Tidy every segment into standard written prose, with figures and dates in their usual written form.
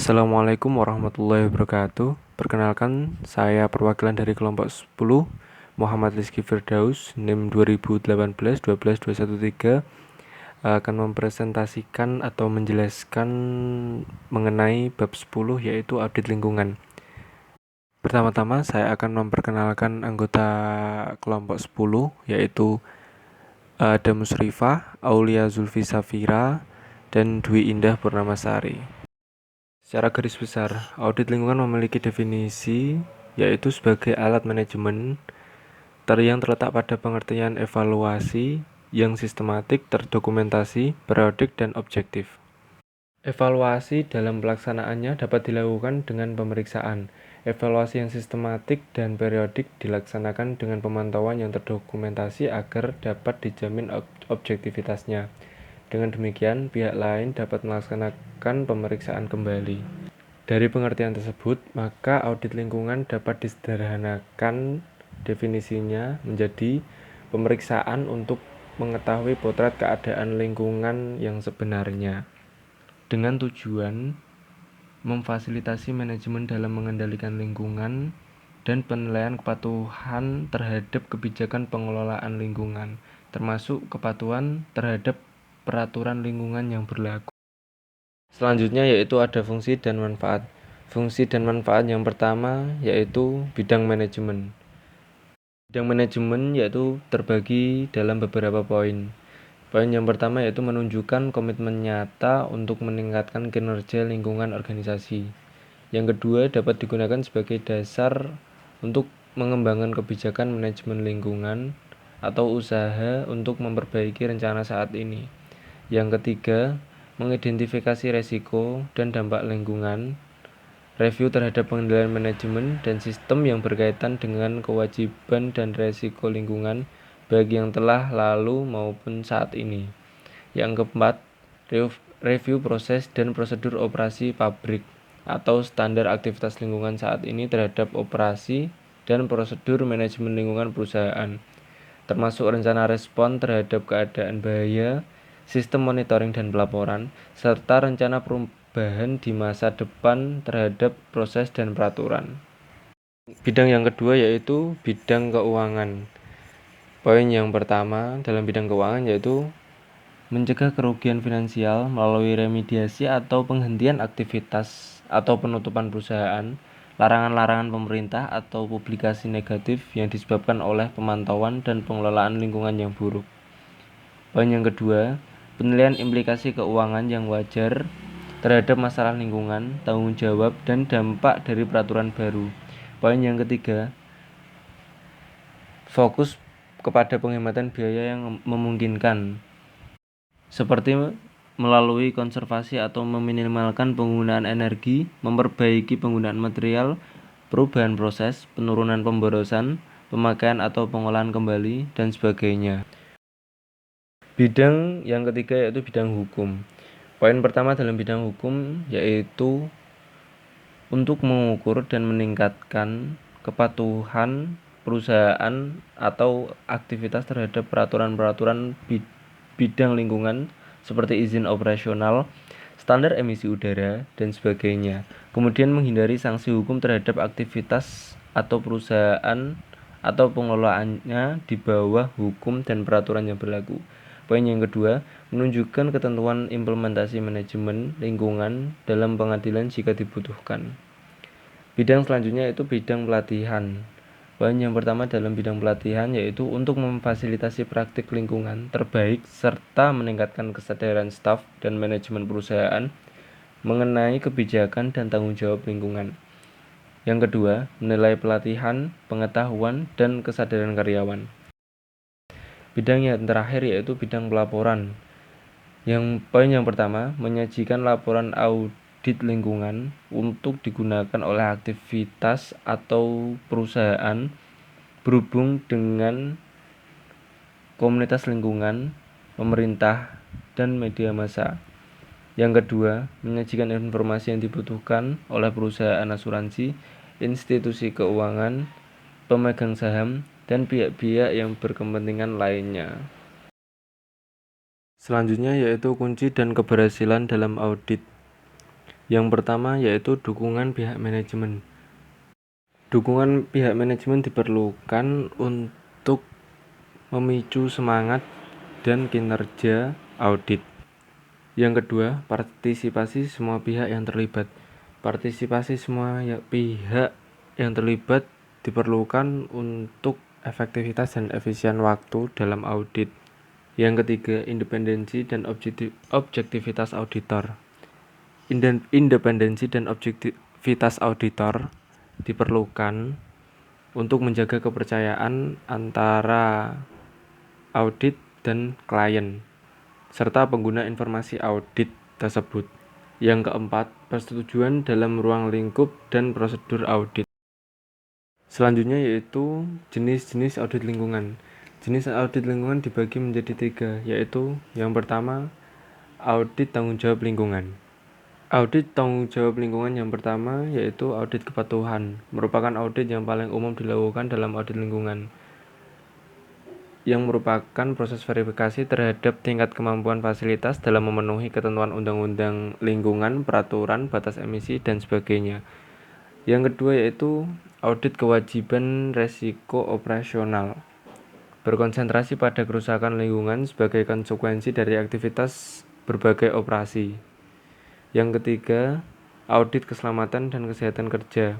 Assalamualaikum warahmatullahi wabarakatuh. Perkenalkan, saya perwakilan dari kelompok 10, Muhammad Rizky Firdaus, NIM 2018-12-21213, akan mempresentasikan atau menjelaskan mengenai bab 10, yaitu audit lingkungan. Pertama-tama, saya akan memperkenalkan anggota kelompok 10, yaitu Ada Musrifah, Aulia Zulfi Safira, dan Dwi Indah Purnamasari. Secara garis besar, audit lingkungan memiliki definisi, yaitu sebagai alat manajemen yang terletak pada pengertian evaluasi yang sistematik, terdokumentasi, periodik, dan objektif. Evaluasi dalam pelaksanaannya dapat dilakukan dengan pemeriksaan. Evaluasi yang sistematik dan periodik dilaksanakan dengan pemantauan yang terdokumentasi agar dapat dijamin objektivitasnya. Dengan demikian, pihak lain dapat melaksanakan pemeriksaan kembali. Dari pengertian tersebut, maka audit lingkungan dapat disederhanakan definisinya menjadi pemeriksaan untuk mengetahui potret keadaan lingkungan yang sebenarnya, dengan tujuan memfasilitasi manajemen dalam mengendalikan lingkungan dan penilaian kepatuhan terhadap kebijakan pengelolaan lingkungan, termasuk kepatuhan terhadap peraturan lingkungan yang berlaku. Selanjutnya yaitu ada fungsi dan manfaat. Fungsi dan manfaat yang pertama yaitu bidang manajemen. Bidang manajemen yaitu terbagi dalam beberapa poin. Poin yang pertama yaitu menunjukkan komitmen nyata untuk meningkatkan kinerja lingkungan organisasi. Yang kedua dapat digunakan sebagai dasar untuk mengembangkan kebijakan manajemen lingkungan atau usaha untuk memperbaiki rencana saat ini. Yang ketiga, mengidentifikasi resiko dan dampak lingkungan, review terhadap pengendalian manajemen dan sistem yang berkaitan dengan kewajiban dan resiko lingkungan bagi yang telah lalu maupun saat ini. Yang keempat, review proses dan prosedur operasi pabrik atau standar aktivitas lingkungan saat ini terhadap operasi dan prosedur manajemen lingkungan perusahaan, termasuk rencana respon terhadap keadaan bahaya, sistem monitoring dan pelaporan, serta rencana perubahan di masa depan terhadap proses dan peraturan. Bidang yang kedua yaitu bidang keuangan. Poin yang pertama dalam bidang keuangan yaitu mencegah kerugian finansial melalui remediasi atau penghentian aktivitas atau penutupan perusahaan, larangan-larangan pemerintah atau publikasi negatif yang disebabkan oleh pemantauan dan pengelolaan lingkungan yang buruk. Poin yang kedua, penilaian implikasi keuangan yang wajar terhadap masalah lingkungan, tanggung jawab, dan dampak dari peraturan baru. Poin yang ketiga, fokus kepada penghematan biaya yang memungkinkan, seperti melalui konservasi atau meminimalkan penggunaan energi, memperbaiki penggunaan material, perubahan proses, penurunan pemborosan, pemakaian atau pengolahan kembali, dan sebagainya. Bidang yang ketiga yaitu bidang hukum. Poin pertama dalam bidang hukum yaitu untuk mengukur dan meningkatkan kepatuhan perusahaan atau aktivitas terhadap peraturan-peraturan bidang lingkungan seperti izin operasional, standar emisi udara, dan sebagainya. Kemudian menghindari sanksi hukum terhadap aktivitas atau perusahaan atau pengelolaannya di bawah hukum dan peraturan yang berlaku. Poin yang kedua, menunjukkan ketentuan implementasi manajemen lingkungan dalam pengadilan jika dibutuhkan. Bidang selanjutnya yaitu bidang pelatihan. Poin yang pertama dalam bidang pelatihan yaitu untuk memfasilitasi praktik lingkungan terbaik serta meningkatkan kesadaran staf dan manajemen perusahaan mengenai kebijakan dan tanggung jawab lingkungan. Yang kedua, menilai pelatihan, pengetahuan, dan kesadaran karyawan. Bidang yang terakhir yaitu bidang pelaporan. Poin yang pertama, menyajikan laporan audit lingkungan untuk digunakan oleh aktivitas atau perusahaan berhubung dengan komunitas lingkungan, pemerintah, dan media massa. Yang kedua, menyajikan informasi yang dibutuhkan oleh perusahaan asuransi, institusi keuangan, pemegang saham, dan pihak-pihak yang berkepentingan lainnya. Selanjutnya yaitu kunci dan keberhasilan dalam audit. Yang pertama yaitu dukungan pihak manajemen. Dukungan pihak manajemen diperlukan untuk memicu semangat dan kinerja audit. Yang kedua, partisipasi semua pihak yang terlibat. Partisipasi semua pihak yang terlibat diperlukan untuk efektivitas dan efisien waktu dalam audit. Yang ketiga, independensi dan objektivitas auditor. Independensi dan objektivitas auditor diperlukan untuk menjaga kepercayaan antara audit dan klien, serta pengguna informasi audit tersebut. Yang keempat, persetujuan dalam ruang lingkup dan prosedur audit. Selanjutnya yaitu jenis-jenis audit lingkungan. Jenis audit lingkungan dibagi menjadi 3, yaitu yang pertama, audit tanggung jawab lingkungan. Audit tanggung jawab lingkungan yang pertama yaitu audit kepatuhan, merupakan audit yang paling umum dilakukan dalam audit lingkungan, yang merupakan proses verifikasi terhadap tingkat kemampuan fasilitas dalam memenuhi ketentuan undang-undang lingkungan, peraturan, batas emisi, dan sebagainya. Yang kedua yaitu audit kewajiban resiko operasional, berkonsentrasi pada kerusakan lingkungan sebagai konsekuensi dari aktivitas berbagai operasi. Yang ketiga, audit keselamatan dan kesehatan kerja,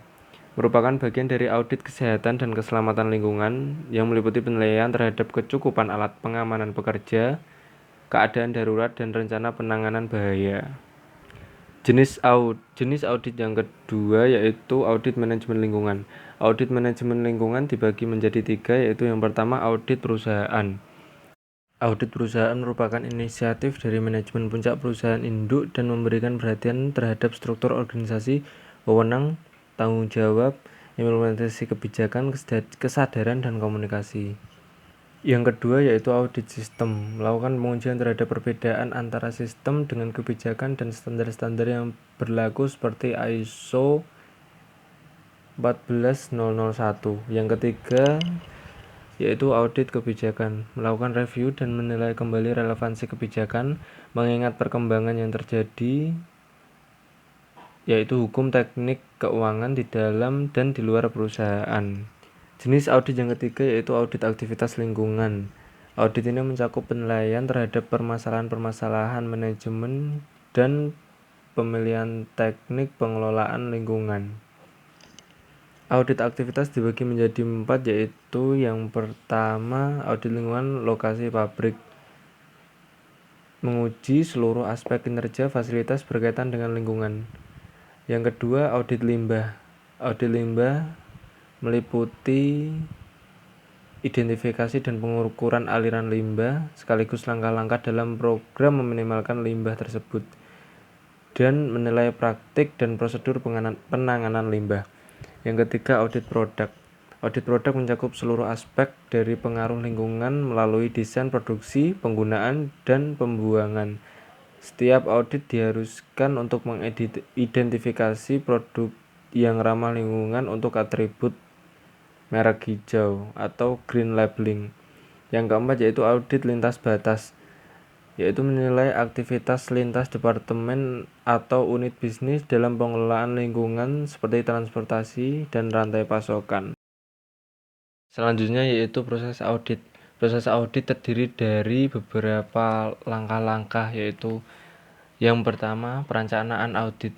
merupakan bagian dari audit kesehatan dan keselamatan lingkungan yang meliputi penilaian terhadap kecukupan alat pengamanan pekerja, keadaan darurat, dan rencana penanganan bahaya. Jenis audit yang kedua yaitu audit manajemen lingkungan. Audit manajemen lingkungan dibagi menjadi 3, yaitu yang pertama audit perusahaan. Audit perusahaan merupakan inisiatif dari manajemen puncak perusahaan induk dan memberikan perhatian terhadap struktur organisasi, wewenang, tanggung jawab, implementasi kebijakan, kesadaran, dan komunikasi. Yang kedua yaitu audit sistem, melakukan pengujian terhadap perbedaan antara sistem dengan kebijakan dan standar-standar yang berlaku seperti ISO 14001. Yang ketiga yaitu audit kebijakan, melakukan review dan menilai kembali relevansi kebijakan, mengingat perkembangan yang terjadi, yaitu hukum, teknik, keuangan di dalam dan di luar perusahaan. Jenis audit yang ketiga yaitu audit aktivitas lingkungan. Audit ini mencakup penilaian terhadap permasalahan-permasalahan manajemen dan pemilihan teknik pengelolaan lingkungan. Audit aktivitas dibagi menjadi 4, yaitu yang pertama audit lingkungan lokasi pabrik, menguji seluruh aspek kinerja fasilitas berkaitan dengan lingkungan. Yang kedua audit limbah. Audit limbah meliputi identifikasi dan pengukuran aliran limbah sekaligus langkah-langkah dalam program meminimalkan limbah tersebut dan menilai praktik dan prosedur penanganan limbah. Yang ketiga audit produk. Audit produk mencakup seluruh aspek dari pengaruh lingkungan melalui desain produksi, penggunaan, dan pembuangan. Setiap audit diharuskan untuk mengidentifikasi produk yang ramah lingkungan untuk atribut merek hijau atau green labeling. Yang keempat yaitu audit lintas batas, yaitu menilai aktivitas lintas departemen atau unit bisnis dalam pengelolaan lingkungan seperti transportasi dan rantai pasokan. Selanjutnya yaitu proses audit. Proses audit terdiri dari beberapa langkah-langkah, yaitu yang pertama perencanaan audit,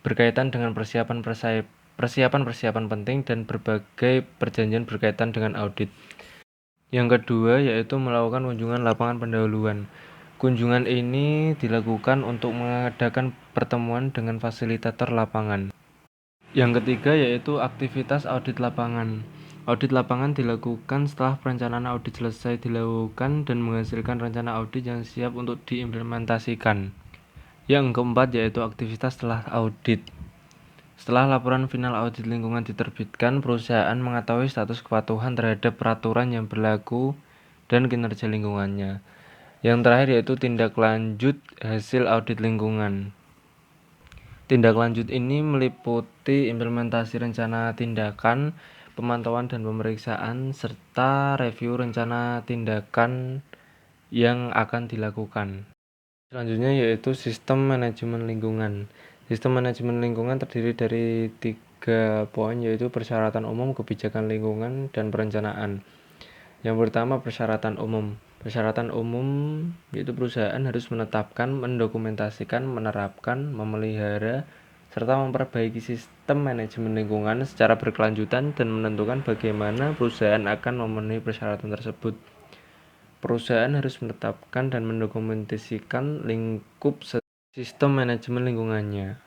berkaitan dengan persiapan penting dan berbagai perjanjian berkaitan dengan audit. Yang kedua yaitu melakukan kunjungan lapangan pendahuluan. Kunjungan ini dilakukan untuk mengadakan pertemuan dengan fasilitator lapangan. Yang ketiga yaitu aktivitas audit lapangan. Audit lapangan dilakukan setelah perencanaan audit selesai dilakukan dan menghasilkan rencana audit yang siap untuk diimplementasikan. Yang keempat yaitu aktivitas setelah audit. Setelah laporan final audit lingkungan diterbitkan, perusahaan mengetahui status kepatuhan terhadap peraturan yang berlaku dan kinerja lingkungannya. Yang terakhir yaitu tindak lanjut hasil audit lingkungan. Tindak lanjut ini meliputi implementasi rencana tindakan, pemantauan dan pemeriksaan, serta review rencana tindakan yang akan dilakukan. Selanjutnya yaitu sistem manajemen lingkungan. Sistem manajemen lingkungan terdiri dari 3 poin, yaitu persyaratan umum, kebijakan lingkungan, dan perencanaan. Yang pertama, persyaratan umum. Persyaratan umum yaitu perusahaan harus menetapkan, mendokumentasikan, menerapkan, memelihara, serta memperbaiki sistem manajemen lingkungan secara berkelanjutan dan menentukan bagaimana perusahaan akan memenuhi persyaratan tersebut. Perusahaan harus menetapkan dan mendokumentasikan lingkup sistem manajemen lingkungannya.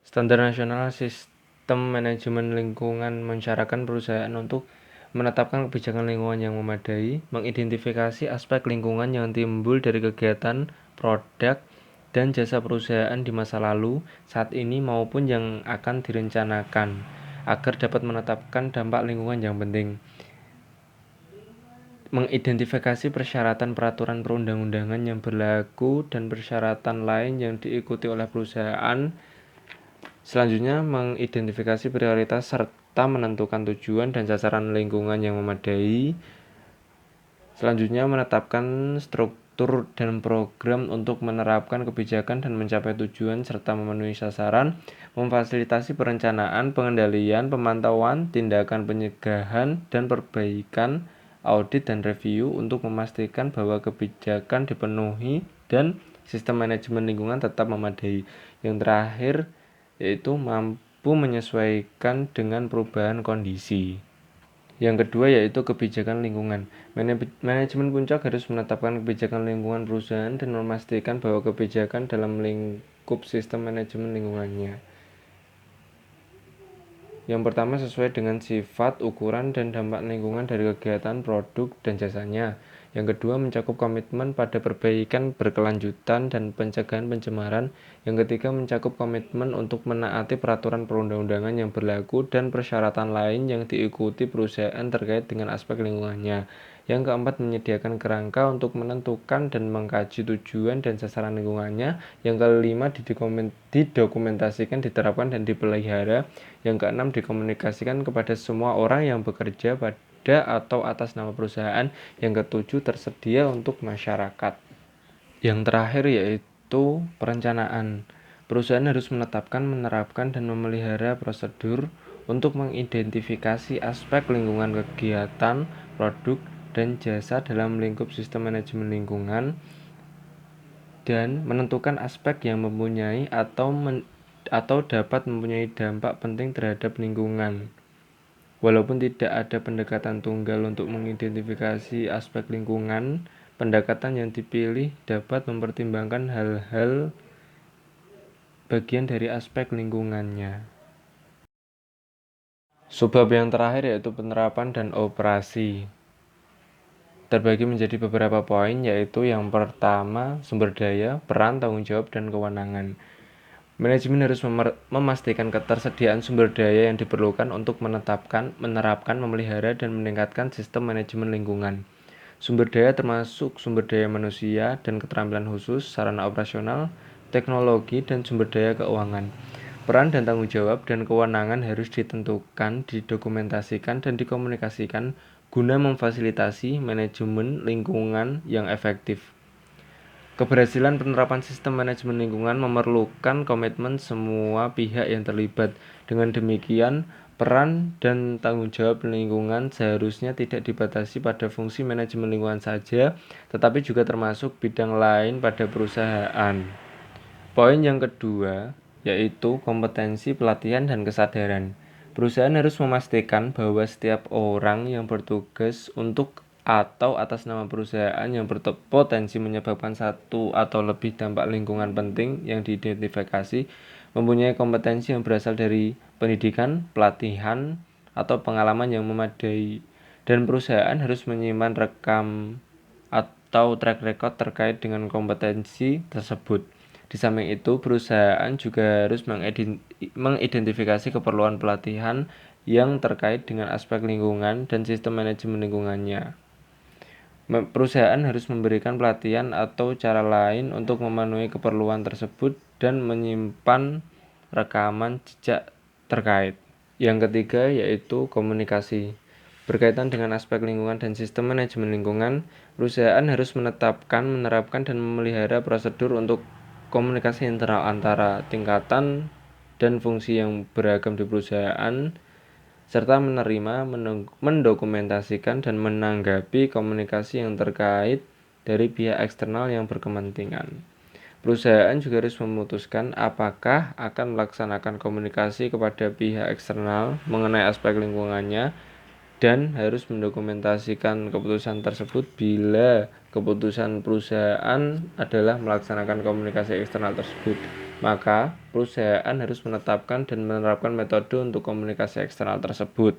Standar nasional sistem manajemen lingkungan mensyaratkan perusahaan untuk menetapkan kebijakan lingkungan yang memadai, mengidentifikasi aspek lingkungan yang timbul dari kegiatan, produk, dan jasa perusahaan di masa lalu, saat ini maupun yang akan direncanakan, agar dapat menetapkan dampak lingkungan yang penting. Mengidentifikasi persyaratan peraturan perundang-undangan yang berlaku dan persyaratan lain yang diikuti oleh perusahaan. Selanjutnya, mengidentifikasi prioritas serta menentukan tujuan dan sasaran lingkungan yang memadai. Selanjutnya, menetapkan struktur dan program untuk menerapkan kebijakan dan mencapai tujuan serta memenuhi sasaran. Memfasilitasi perencanaan, pengendalian, pemantauan, tindakan pencegahan, dan perbaikan, audit dan review untuk memastikan bahwa kebijakan dipenuhi dan sistem manajemen lingkungan tetap memadai. Yang terakhir yaitu mampu menyesuaikan dengan perubahan kondisi. Yang kedua yaitu kebijakan lingkungan. Manajemen puncak harus menetapkan kebijakan lingkungan perusahaan dan memastikan bahwa kebijakan dalam lingkup sistem manajemen lingkungannya. Yang pertama, sesuai dengan sifat, ukuran, dan dampak lingkungan dari kegiatan, produk, dan jasanya. Yang kedua, mencakup komitmen pada perbaikan berkelanjutan dan pencegahan pencemaran. Yang ketiga, mencakup komitmen untuk menaati peraturan perundang-undangan yang berlaku dan persyaratan lain yang diikuti perusahaan terkait dengan aspek lingkungannya. Yang keempat, menyediakan kerangka untuk menentukan dan mengkaji tujuan dan sasaran lingkungannya. Yang kelima, didokumentasikan, diterapkan, dan dipelihara. Yang keenam, dikomunikasikan kepada semua orang yang bekerja pada atau atas nama perusahaan. Yang ketujuh, tersedia untuk masyarakat. Yang terakhir yaitu perencanaan. Perusahaan harus menetapkan, menerapkan, dan memelihara prosedur untuk mengidentifikasi aspek lingkungan kegiatan, produk, dan jasa dalam lingkup sistem manajemen lingkungan, dan menentukan aspek yang mempunyai atau dapat mempunyai dampak penting terhadap lingkungan. Walaupun tidak ada pendekatan tunggal untuk mengidentifikasi aspek lingkungan, pendekatan yang dipilih dapat mempertimbangkan hal-hal bagian dari aspek lingkungannya. Subbab yang terakhir yaitu penerapan dan operasi. Terbagi menjadi beberapa poin, yaitu yang pertama, sumber daya, peran, tanggung jawab, dan kewenangan. Manajemen harus memastikan ketersediaan sumber daya yang diperlukan untuk menetapkan, menerapkan, memelihara, dan meningkatkan sistem manajemen lingkungan. Sumber daya termasuk sumber daya manusia dan keterampilan khusus, sarana operasional, teknologi, dan sumber daya keuangan. Peran dan tanggung jawab dan kewenangan harus ditentukan, didokumentasikan, dan dikomunikasikan guna memfasilitasi manajemen lingkungan yang efektif. Keberhasilan penerapan sistem manajemen lingkungan memerlukan komitmen semua pihak yang terlibat. Dengan demikian, peran dan tanggung jawab lingkungan seharusnya tidak dibatasi pada fungsi manajemen lingkungan saja, tetapi juga termasuk bidang lain pada perusahaan. Poin yang kedua yaitu kompetensi, pelatihan, dan kesadaran. Perusahaan harus memastikan bahwa setiap orang yang bertugas untuk atau atas nama perusahaan yang berpotensi menyebabkan satu atau lebih dampak lingkungan penting yang diidentifikasi mempunyai kompetensi yang berasal dari pendidikan, pelatihan, atau pengalaman yang memadai, dan perusahaan harus menyimpan rekam atau track record terkait dengan kompetensi tersebut. Di samping itu, perusahaan juga harus mengidentifikasi keperluan pelatihan yang terkait dengan aspek lingkungan dan sistem manajemen lingkungannya. Perusahaan harus memberikan pelatihan atau cara lain untuk memenuhi keperluan tersebut dan menyimpan rekaman jejak terkait. Yang ketiga yaitu komunikasi. Berkaitan dengan aspek lingkungan dan sistem manajemen lingkungan, perusahaan harus menetapkan, menerapkan, dan memelihara prosedur untuk komunikasi internal antara tingkatan dan fungsi yang beragam di perusahaan, serta menerima, mendokumentasikan, dan menanggapi komunikasi yang terkait dari pihak eksternal yang berkepentingan. Perusahaan juga harus memutuskan apakah akan melaksanakan komunikasi kepada pihak eksternal mengenai aspek lingkungannya dan harus mendokumentasikan keputusan tersebut. Bila keputusan perusahaan adalah melaksanakan komunikasi eksternal tersebut, maka perusahaan harus menetapkan dan menerapkan metode untuk komunikasi eksternal tersebut.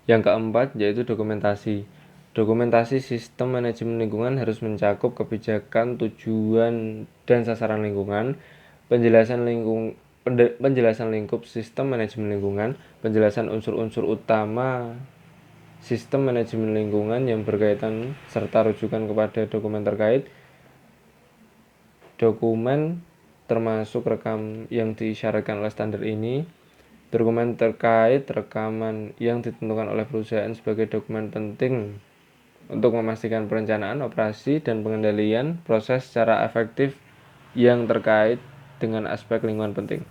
Yang keempat yaitu dokumentasi. Dokumentasi sistem manajemen lingkungan harus mencakup kebijakan, tujuan, dan sasaran lingkungan, penjelasan lingkup sistem manajemen lingkungan, penjelasan unsur-unsur utama sistem manajemen lingkungan yang berkaitan, serta rujukan kepada dokumen terkait. Dokumen termasuk rekam yang diisyaratkan oleh standar ini. Dokumen terkait rekaman yang ditentukan oleh perusahaan sebagai dokumen penting untuk memastikan perencanaan, operasi, dan pengendalian proses secara efektif yang terkait dengan aspek lingkungan penting.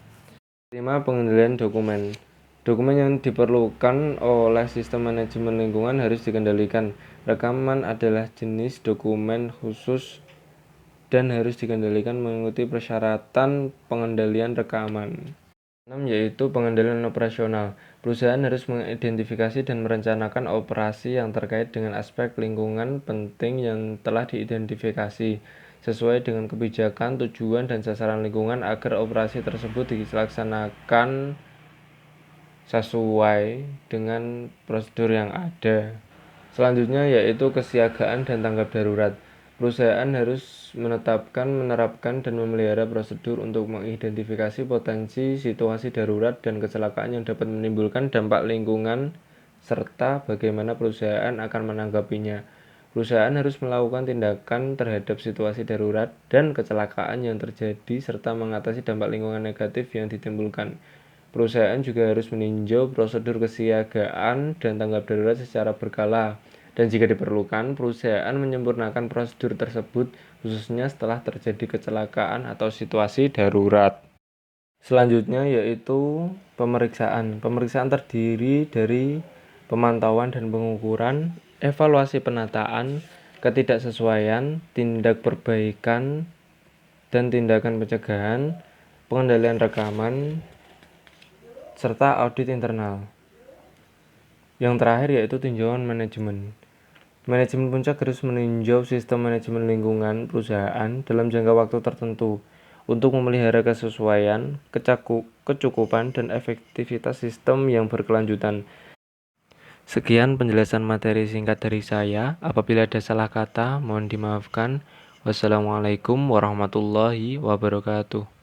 5. Pengendalian dokumen. Dokumen yang diperlukan oleh sistem manajemen lingkungan harus dikendalikan. Rekaman adalah jenis dokumen khusus dan harus dikendalikan mengikuti persyaratan pengendalian rekaman. 6. Yaitu pengendalian operasional. Perusahaan harus mengidentifikasi dan merencanakan operasi yang terkait dengan aspek lingkungan penting yang telah diidentifikasi sesuai dengan kebijakan, tujuan, dan sasaran lingkungan agar operasi tersebut dilaksanakan sesuai dengan prosedur yang ada. Selanjutnya yaitu kesiagaan dan tanggap darurat. Perusahaan harus menetapkan, menerapkan, dan memelihara prosedur untuk mengidentifikasi potensi situasi darurat dan kecelakaan yang dapat menimbulkan dampak lingkungan serta bagaimana perusahaan akan menanggapinya. Perusahaan harus melakukan tindakan terhadap situasi darurat dan kecelakaan yang terjadi serta mengatasi dampak lingkungan negatif yang ditimbulkan. Perusahaan juga harus meninjau prosedur kesiagaan dan tanggap darurat secara berkala. Dan jika diperlukan, perusahaan menyempurnakan prosedur tersebut khususnya setelah terjadi kecelakaan atau situasi darurat. Selanjutnya yaitu pemeriksaan. Pemeriksaan terdiri dari pemantauan dan pengukuran, evaluasi penataan, ketidaksesuaian, tindak perbaikan, dan tindakan pencegahan, pengendalian rekaman, serta audit internal. Yang terakhir yaitu tinjauan manajemen. Manajemen puncak harus meninjau sistem manajemen lingkungan perusahaan dalam jangka waktu tertentu untuk memelihara kesesuaian, kecukupan, dan efektivitas sistem yang berkelanjutan. Sekian penjelasan materi singkat dari saya. Apabila ada salah kata, mohon dimaafkan. Wassalamualaikum warahmatullahi wabarakatuh.